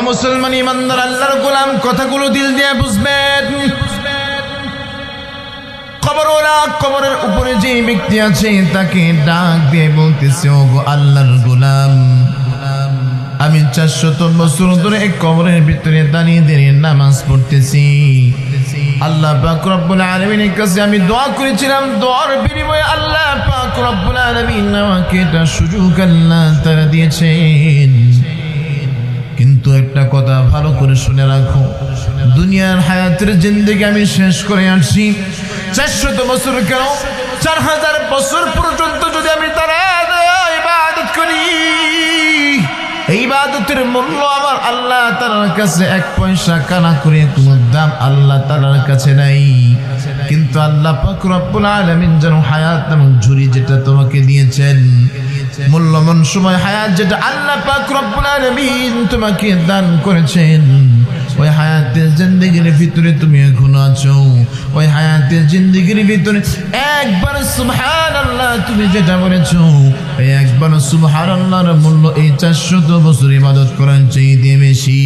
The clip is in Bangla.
মুসলমান ইমানদার আল্লাহর গোলাম, কথাগুলো দিল দিয়ে বুঝবেন। কবরের উপরে যে ব্যক্তি আছে তাকে ডাক দিয়ে বলতেছে, ও গো আল্লাহর গোলাম, আমি 400 বছর ধরে এই কবরের ভিতরে দাঁড়িয়ে দাঁড়িয়ে নামাজ পড়তেছি। আল্লাহ পাক রব্বুল আলামিনের কাছে আমি দোয়া করেছিলাম, দোয়ার বিনিময়ে আল্লাহ পাক রব্বুল আলামিন আমাকে এটা সুযোগ আল্লাহ তাআলা দিয়েছেন। কিন্তু একটা কথা ভালো করে শুনে রাখো, দুনিয়ার হায়াতের জিন্দেগি আমি শেষ করে আসছি। 400 বছর কেন, 4000 বছর পর্যন্ত যদি আমি তার ইবাদত করি, এই ইবাদতের মূল্য আমার আল্লাহ তাআলার কাছে 1 পয়সা কানা করে কোনো দাম আল্লাহ তাআলার কাছে নাই। কিন্তু আল্লাহ পাক রব্বুল আলামিন যেন হায়াত নামক ঝুরি যেটা তোমাকে দিয়েছেন, মূল্যবান সময় হায়াত যেটা আল্লাহ পাক রব্বুল আলামিন তোমাকে দান করেছেন, ওই হায়াতের জিন্দেগির ভিতরে তুমি এখনো আছো। ওই হায়াতের জিন্দেগির ভিতরে একবার সুবহানাল্লাহ তুমি যেটা বলেছো, এই একবার সুবহানাল্লাহর মূল্য এই 400 বছর ইবাদত করার চাইতে বেশি।